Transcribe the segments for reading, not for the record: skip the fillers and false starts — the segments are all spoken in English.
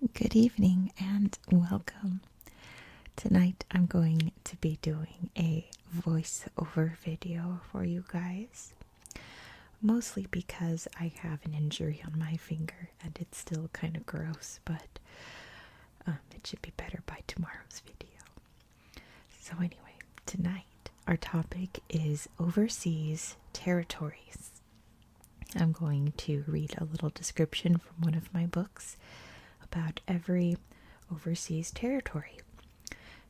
Good evening and welcome. Tonight I'm going to be doing a voiceover video for you guys. Mostly because I have an injury on my finger and it's still kind of gross, but it should be better by tomorrow's video. So anyway, tonight our topic is overseas territories. I'm going to read a little description from one of my books about every overseas territory.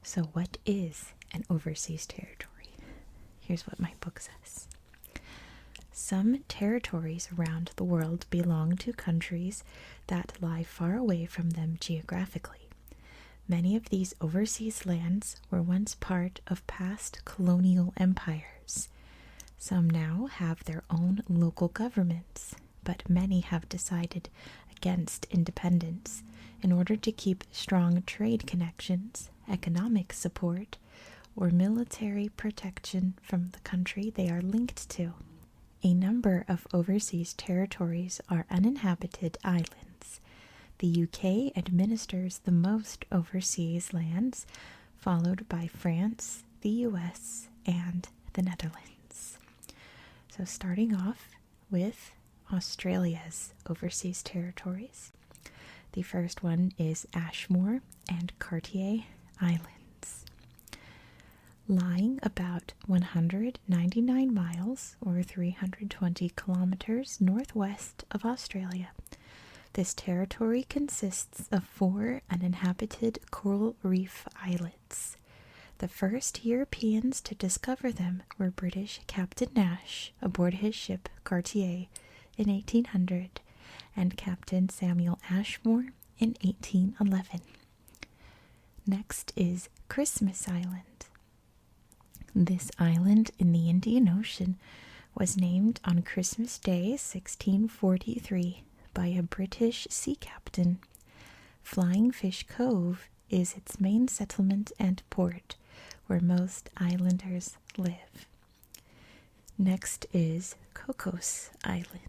So what is an overseas territory? Here's what my book says. Some territories around the world belong to countries that lie far away from them geographically. Many of these overseas lands were once part of past colonial empires. Some now have their own local governments, but many have decided against independence in order to keep strong trade connections, economic support, or military protection from the country they are linked to. A number of overseas territories are uninhabited islands. The UK administers the most overseas lands, followed by France, the US, and the Netherlands. So starting off with Australia's overseas territories. The first one is Ashmore and Cartier Islands. Lying about 199 miles or 320 kilometers northwest of Australia, this territory consists of 4 uninhabited coral reef islets. The first Europeans to discover them were British Captain Nash aboard his ship Cartier in 1800 and Captain Samuel Ashmore in 1811. Next is Christmas Island. This island in the Indian Ocean was named on Christmas Day 1643 by a British sea captain. Flying Fish Cove is its main settlement and port, where most islanders live. Next is Cocos Islands.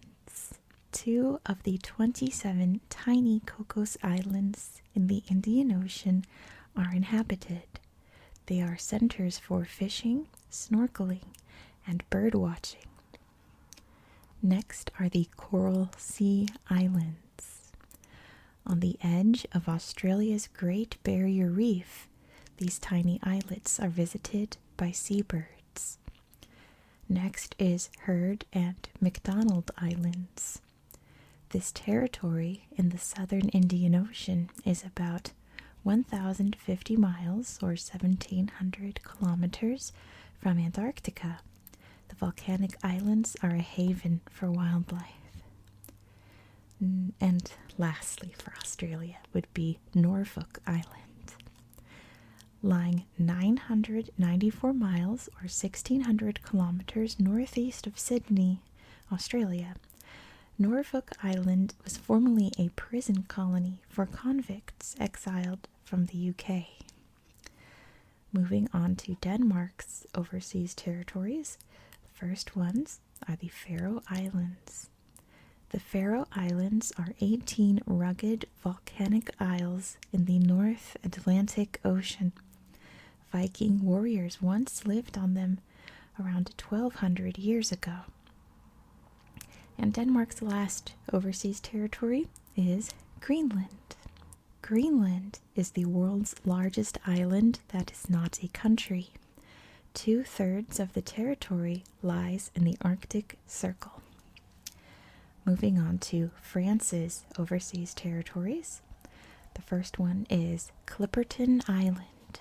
2 of the 27 tiny Cocos Islands in the Indian Ocean are inhabited. They are centers for fishing, snorkeling, and bird watching. Next are the Coral Sea Islands. On the edge of Australia's Great Barrier Reef, these tiny islets are visited by seabirds. Next is Heard and McDonald Islands. This territory in the southern Indian Ocean is about 1,050 miles or 1,700 kilometers from Antarctica. The volcanic islands are a haven for wildlife. And lastly, for Australia, would be Norfolk Island. Lying 994 miles or 1,600 kilometers northeast of Sydney, Australia, Norfolk Island was formerly a prison colony for convicts exiled from the UK. Moving on to Denmark's overseas territories, the first ones are the Faroe Islands. The Faroe Islands are 18 rugged volcanic isles in the North Atlantic Ocean. Viking warriors once lived on them around 1,200 years ago. And Denmark's last overseas territory is Greenland. Greenland is the world's largest island that is not a country. 2/3 of the territory lies in the Arctic Circle. Moving on to France's overseas territories. The first one is Clipperton Island.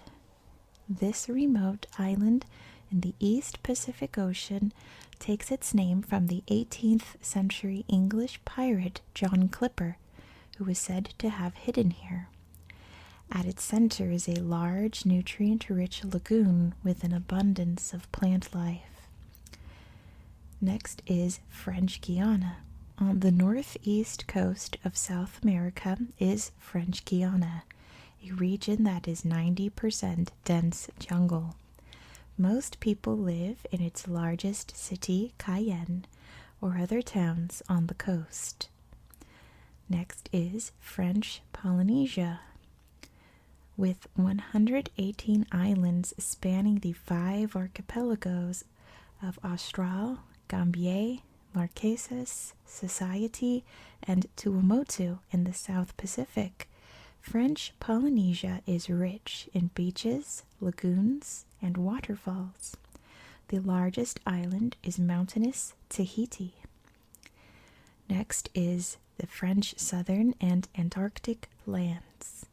This remote island in the East Pacific Ocean takes its name from the 18th century English pirate John Clipper, who was said to have hidden here. At its center is a large, nutrient-rich lagoon with an abundance of plant life. Next is French Guiana. On the northeast coast of South America is French Guiana, a region that is 90% dense jungle. Most people live in its largest city, Cayenne, or other towns on the coast. Next is French Polynesia, with 118 islands spanning the 5 archipelagos of Austral, Gambier, Marquesas, Society, and Tuamotu in the South Pacific. French Polynesia is rich in beaches, lagoons, and waterfalls. The largest island is mountainous Tahiti. Next is the French Southern and Antarctic lands.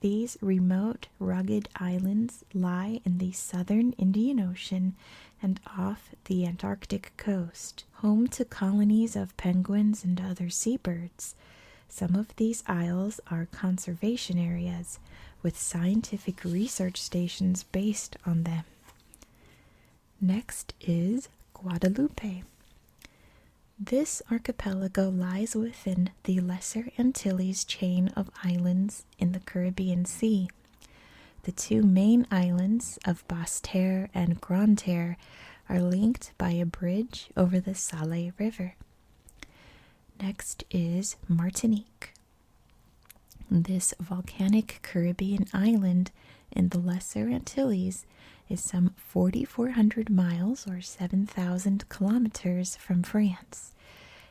These remote, rugged islands lie in the southern Indian Ocean and off the Antarctic coast, home to colonies of penguins and other seabirds. Some of these isles are conservation areas, with scientific research stations based on them. Next is Guadeloupe. This archipelago lies within the Lesser Antilles chain of islands in the Caribbean Sea. The 2 main islands of Basse-Terre and Grande-Terre are linked by a bridge over the Salé River. Next is Martinique. This volcanic Caribbean island in the Lesser Antilles is some 4,400 miles or 7,000 kilometers from France.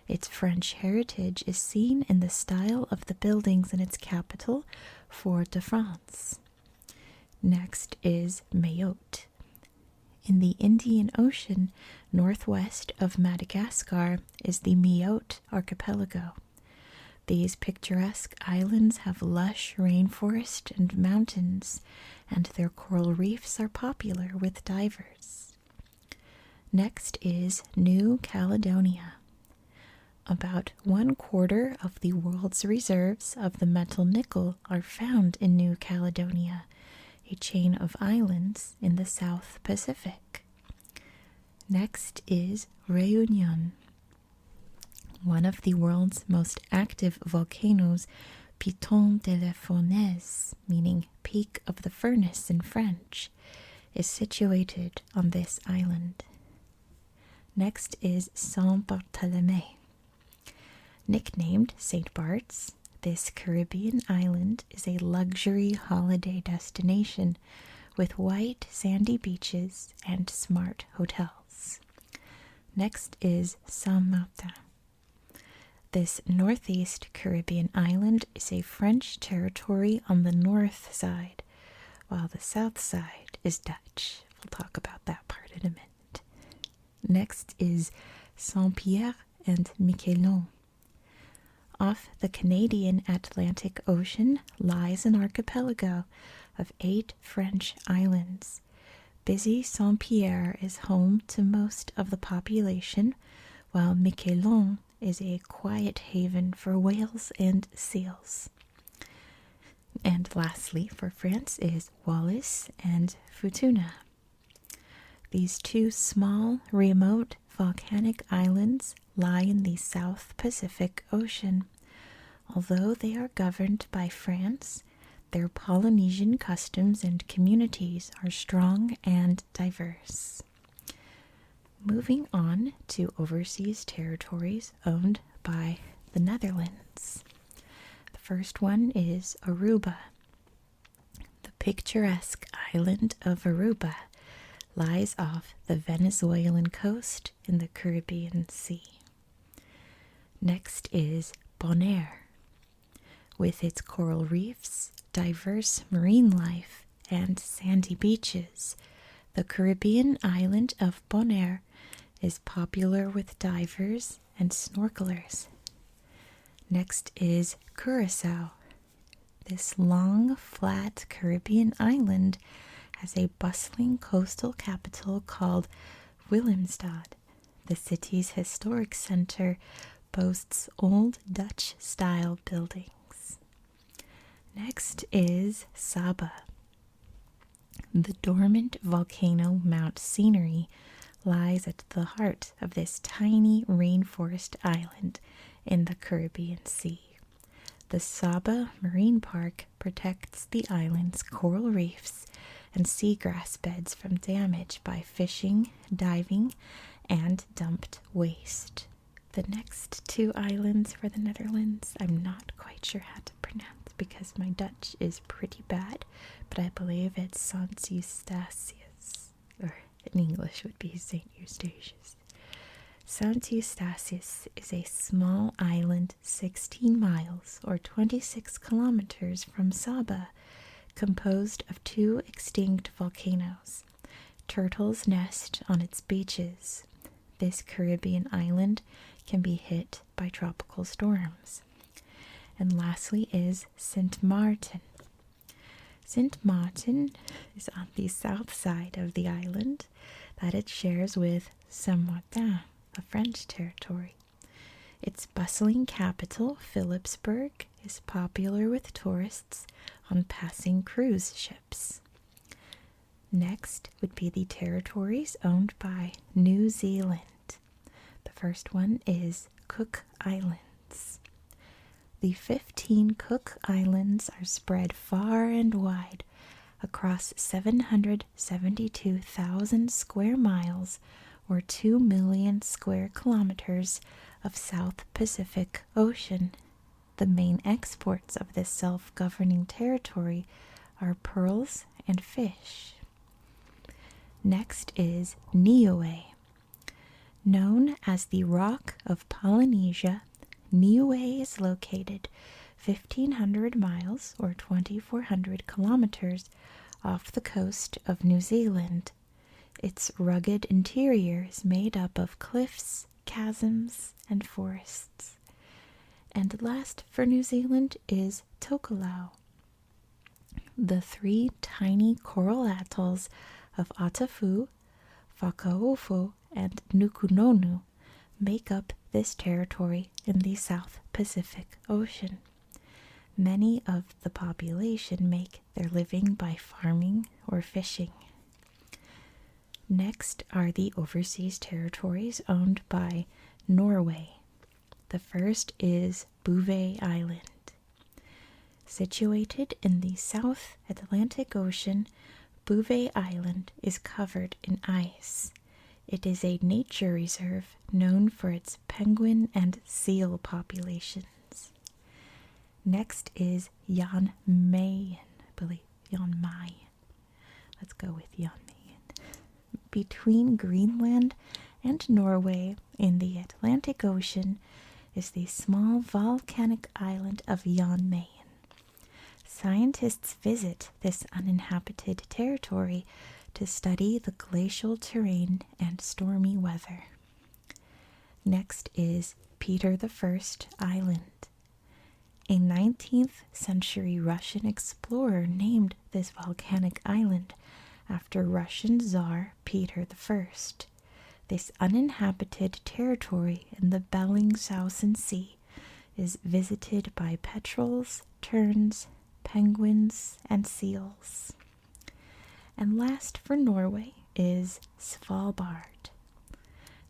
Its French heritage is seen in the style of the buildings in its capital, Fort-de-France. Next is Mayotte. In the Indian Ocean, northwest of Madagascar, is the Mayotte archipelago. These picturesque islands have lush rainforest and mountains, and their coral reefs are popular with divers. Next is New Caledonia. About 1/4 of the world's reserves of the metal nickel are found in New Caledonia, a chain of islands in the South Pacific. Next is Réunion. One of the world's most active volcanoes, Piton de la Fournaise, meaning Peak of the Furnace in French, is situated on this island. Next is Saint-Barthélemy. Nicknamed St. Bart's, this Caribbean island is a luxury holiday destination with white sandy beaches and smart hotels. Next is Saint-Martin. This northeast Caribbean island is a French territory on the north side, while the south side is Dutch. We'll talk about that part in a minute. Next is Saint-Pierre and Miquelon. Off the Canadian Atlantic Ocean lies an archipelago of 8 French islands. Busy Saint-Pierre is home to most of the population, while Miquelon is a quiet haven for whales and seals. And lastly, for France, is Wallis and Futuna. These 2 small, remote, volcanic islands lie in the South Pacific Ocean. Although they are governed by France, their Polynesian customs and communities are strong and diverse. Moving on to overseas territories owned by the Netherlands. The first one is Aruba. The picturesque island of Aruba lies off the Venezuelan coast in the Caribbean Sea. Next is Bonaire. With its coral reefs, diverse marine life, and sandy beaches, the Caribbean island of Bonaire is popular with divers and snorkelers. Next is Curacao. This long, flat Caribbean island has a bustling coastal capital called Willemstad. The city's historic center boasts old Dutch-style buildings. Next is Saba. The dormant volcano Mount Scenery lies at the heart of this tiny rainforest island in the Caribbean Sea. The Saba Marine Park protects the island's coral reefs and seagrass beds from damage by fishing, diving, and dumped waste. The next two islands for the Netherlands, I'm not quite sure how to pronounce because my Dutch is pretty bad, but I believe it's Sint Eustatius, or in English would be St. Eustatius. St. Eustatius is a small island 16 miles or 26 kilometers from Saba, composed of two extinct volcanoes. Turtles nest on its beaches. This Caribbean island can be hit by tropical storms. And lastly is Sint Maarten. Sint Maarten is on the south side of the island that it shares with Saint-Martin, a French territory. Its bustling capital, Philipsburg, is popular with tourists on passing cruise ships. Next would be the territories owned by New Zealand. The first one is Cook Islands. The 15 Cook Islands are spread far and wide across 772,000 square miles or 2 million square kilometers of South Pacific Ocean. The main exports of this self-governing territory are pearls and fish. Next is Niue. Known as the Rock of Polynesia, Niue is located 1,500 miles or 2,400 kilometers off the coast of New Zealand. Its rugged interior is made up of cliffs, chasms, and forests. And last for New Zealand is Tokelau. The three tiny coral atolls of Atafu, Whakaofo, and Nukunonu make up this territory in the South Pacific Ocean. Many of the population make their living by farming or fishing. Next are the overseas territories owned by Norway. The first is Bouvet Island. Situated in the South Atlantic Ocean, Bouvet Island is covered in ice. It is a nature reserve known for its penguin and seal populations. Next is Jan Mayen, I believe. Jan Mayen. Let's go with Jan Mayen. Between Greenland and Norway in the Atlantic Ocean is the small volcanic island of Jan Mayen. Scientists visit this uninhabited territory to study the glacial terrain and stormy weather. Next is Peter I Island. A 19th century Russian explorer named this volcanic island after Russian Tsar Peter I. This uninhabited territory in the Bellingshausen Sea is visited by petrels, terns, penguins, and seals. And last for Norway is Svalbard.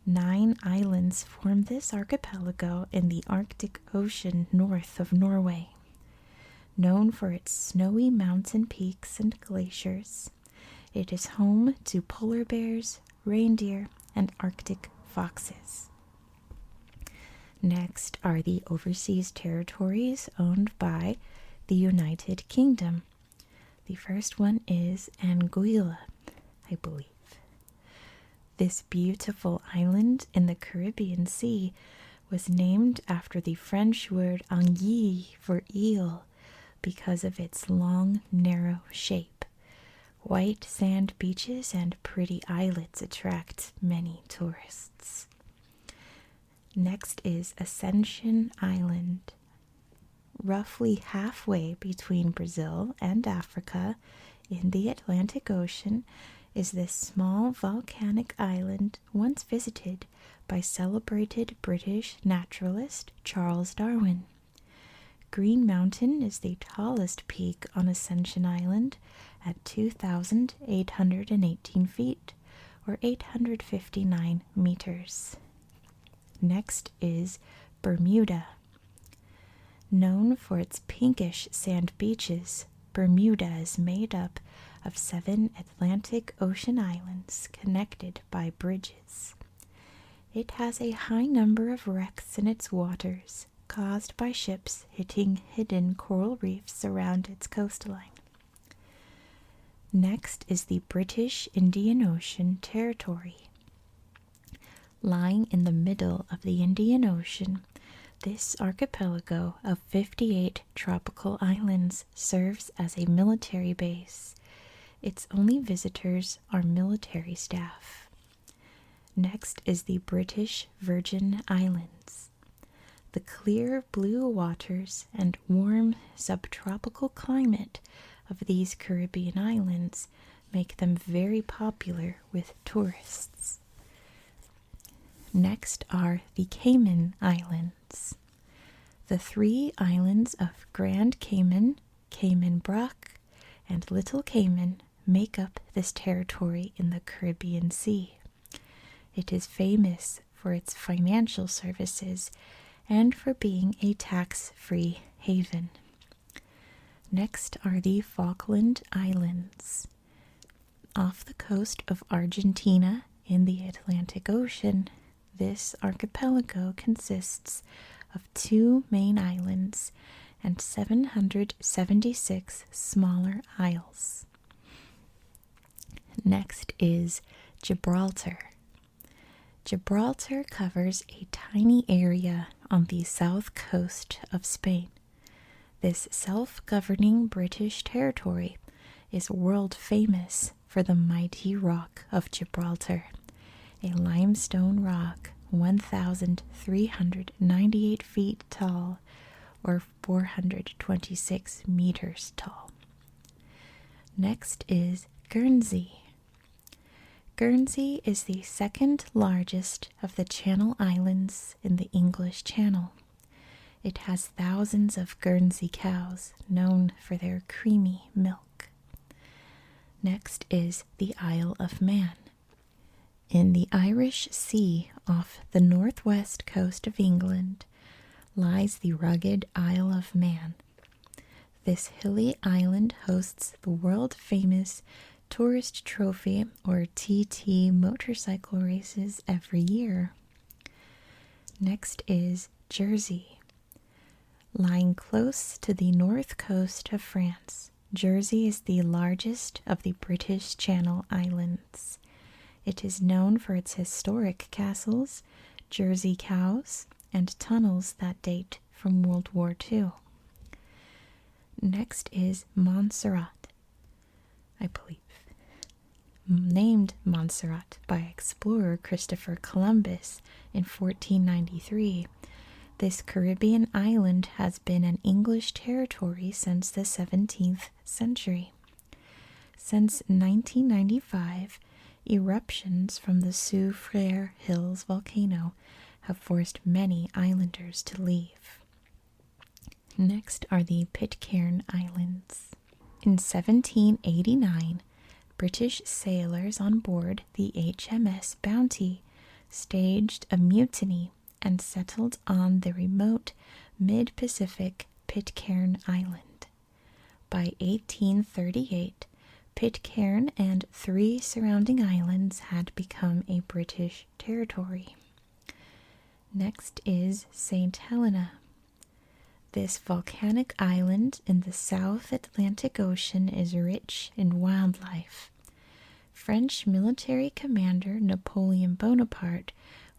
9 islands form this archipelago in the Arctic Ocean north of Norway. Known for its snowy mountain peaks and glaciers, it is home to polar bears, reindeer, and Arctic foxes. Next are the overseas territories owned by the United Kingdom. The first one is Anguilla, I believe. This beautiful island in the Caribbean Sea was named after the French word anguille for eel because of its long, narrow shape. White sand beaches and pretty islets attract many tourists. Next is Ascension Island. Roughly halfway between Brazil and Africa in the Atlantic Ocean is this small volcanic island once visited by celebrated British naturalist Charles Darwin. Green Mountain is the tallest peak on Ascension Island at 2,818 feet, or 859 meters. Next is Bermuda. Known for its pinkish sand beaches, Bermuda is made up of 7 Atlantic Ocean islands connected by bridges. It has a high number of wrecks in its waters, caused by ships hitting hidden coral reefs around its coastline. Next is the British Indian Ocean Territory. Lying in the middle of the Indian Ocean, this archipelago of 58 tropical islands serves as a military base. Its only visitors are military staff. Next is the British Virgin Islands. The clear blue waters and warm subtropical climate of these Caribbean islands make them very popular with tourists. Next are the Cayman Islands. The 3 islands of Grand Cayman, Cayman Brac, and Little Cayman make up this territory in the Caribbean Sea. It is famous for its financial services and for being a tax-free haven. Next are the Falkland Islands. Off the coast of Argentina in the Atlantic Ocean, this archipelago consists of 2 main islands and 776 smaller isles. Next is Gibraltar. Gibraltar covers a tiny area on the south coast of Spain. This self-governing British territory is world famous for the mighty Rock of Gibraltar, a limestone rock 1,398 feet tall or 426 meters tall. Next is Guernsey. Guernsey is the second largest of the Channel Islands in the English Channel. It has thousands of Guernsey cows known for their creamy milk. Next is the Isle of Man. In the Irish Sea off the northwest coast of England lies the rugged Isle of Man. This hilly island hosts the world-famous Tourist Trophy or TT motorcycle races every year. Next is Jersey. Lying close to the north coast of France, Jersey is the largest of the British Channel Islands. It is known for its historic castles, Jersey cows, and tunnels that date from World War II. Next is Montserrat, I believe. Named Montserrat by explorer Christopher Columbus in 1493, this Caribbean island has been an English territory since the 17th century. Since 1995, eruptions from the Soufriere Hills volcano have forced many islanders to leave. Next are the Pitcairn Islands. In 1789, British sailors on board the HMS Bounty staged a mutiny and settled on the remote mid-Pacific Pitcairn Island. By 1838, Pitcairn and 3 surrounding islands had become a British territory. Next is St. Helena. This volcanic island in the South Atlantic Ocean is rich in wildlife. French military commander Napoleon Bonaparte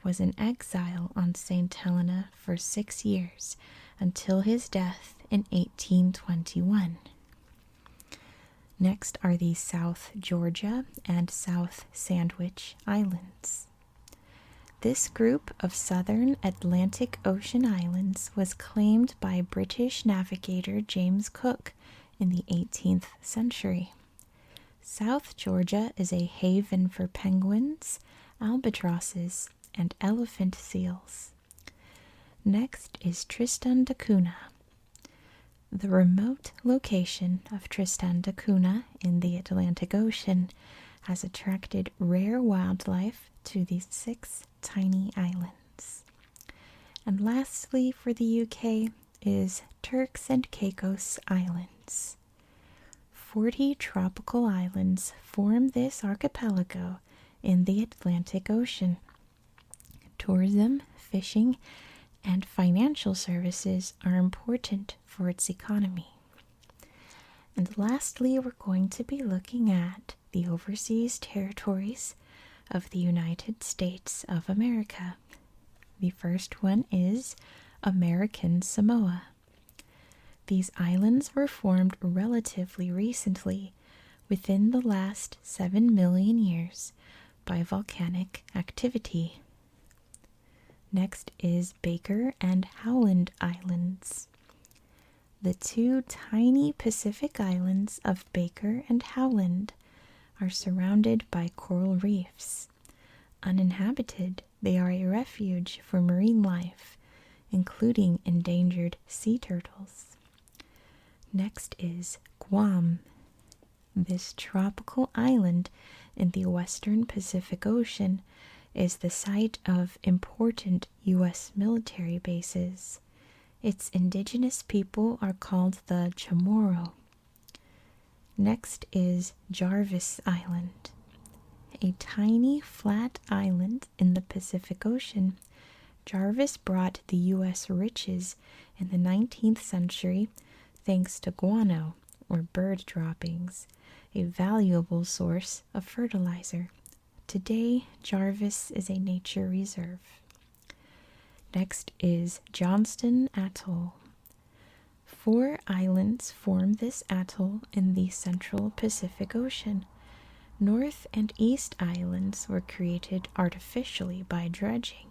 was in exile on St. Helena for 6 years until his death in 1821. Next are the South Georgia and South Sandwich Islands. This group of southern Atlantic Ocean islands was claimed by British navigator James Cook in the 18th century. South Georgia is a haven for penguins, albatrosses, and elephant seals. Next is Tristan da Cunha. The remote location of Tristan da Cunha in the Atlantic Ocean has attracted rare wildlife to these 6 tiny islands. And lastly for the UK is Turks and Caicos Islands. 40 tropical islands form this archipelago in the Atlantic Ocean. Tourism, fishing, and financial services are important for its economy. And lastly, we're going to be looking at the overseas territories of the United States of America. The first one is American Samoa. These islands were formed relatively recently, within the last 7 million years, by volcanic activity. Next is Baker and Howland Islands. The two tiny Pacific islands of Baker and Howland are surrounded by coral reefs. Uninhabited, they are a refuge for marine life, including endangered sea turtles. Next is Guam. This tropical island in the western Pacific Ocean is the site of important U.S. military bases. Its indigenous people are called the Chamorro. Next is Jarvis Island, a tiny flat island in the Pacific Ocean. Jarvis brought the U.S. riches in the 19th century thanks to guano, or bird droppings, a valuable source of fertilizer. Today, Jarvis is a nature reserve. Next is Johnston Atoll. 4 islands form this atoll in the central Pacific Ocean. North and East Islands were created artificially by dredging.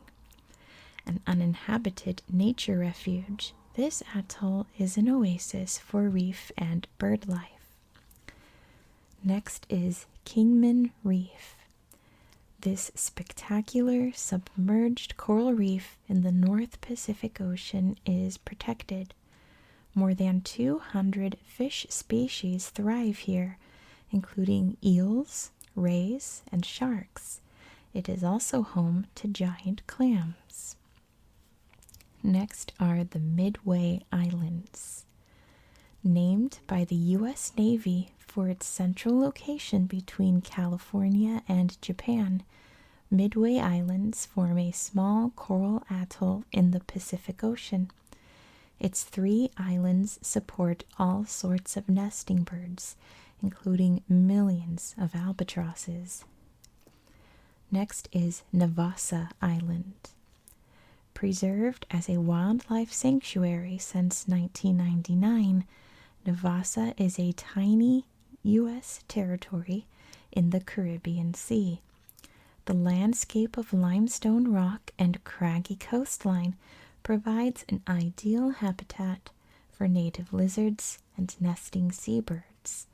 An uninhabited nature refuge, this atoll is an oasis for reef and bird life. Next is Kingman Reef. This spectacular submerged coral reef in the North Pacific Ocean is protected. More than 200 fish species thrive here, including eels, rays, and sharks. It is also home to giant clams. Next are the Midway Islands. Named by the U.S. Navy for its central location between California and Japan, Midway Islands form a small coral atoll in the Pacific Ocean. Its 3 islands support all sorts of nesting birds, including millions of albatrosses. Next is Navassa Island. Preserved as a wildlife sanctuary since 1999, Navassa is a tiny U.S. territory in the Caribbean Sea. The landscape of limestone rock and craggy coastline provides an ideal habitat for native lizards and nesting seabirds.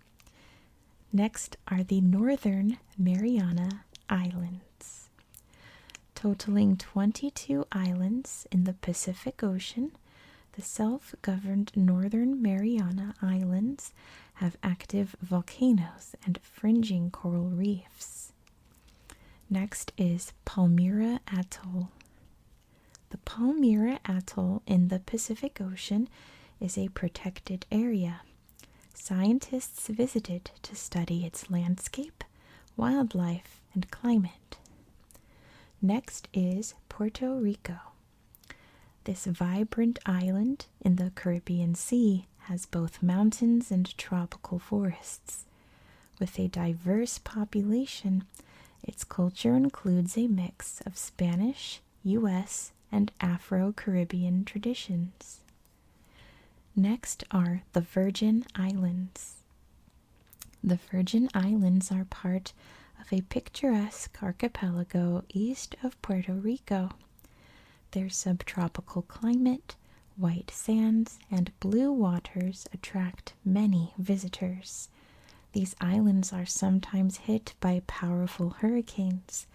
Next are the Northern Mariana Islands. Totaling 22 islands in the Pacific Ocean, the self-governed Northern Mariana Islands have active volcanoes and fringing coral reefs. Next is Palmyra Atoll. The Palmyra Atoll in the Pacific Ocean is a protected area. Scientists visit it to study its landscape, wildlife, and climate. Next is Puerto Rico. This vibrant island in the Caribbean Sea has both mountains and tropical forests. With a diverse population, its culture includes a mix of Spanish, U.S., and Afro-Caribbean traditions. Next are the Virgin Islands. The Virgin Islands are part of a picturesque archipelago east of Puerto Rico. Their subtropical climate, white sands, and blue waters attract many visitors. These islands are sometimes hit by powerful hurricanes,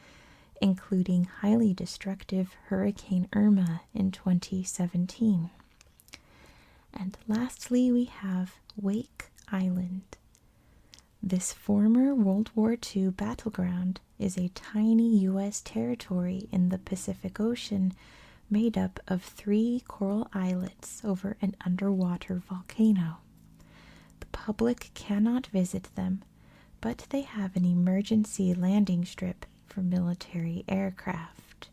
including highly destructive Hurricane Irma in 2017. And lastly, we have Wake Island. This former World War II battleground is a tiny U.S. territory in the Pacific Ocean made up of 3 coral islets over an underwater volcano. The public cannot visit them, but they have an emergency landing strip for military aircraft.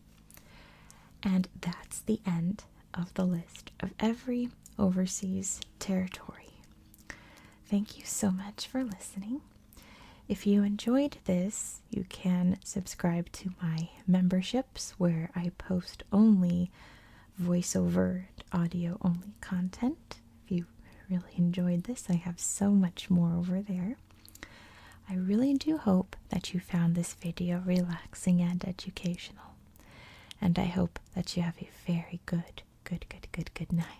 And that's the end of the list of every overseas territory. Thank you so much for listening. If you enjoyed this, you can subscribe to my memberships where I post only voiceover audio only content. If you really enjoyed this, I have so much more over there. I really do hope that you found this video relaxing and educational. And I hope that you have a very good night.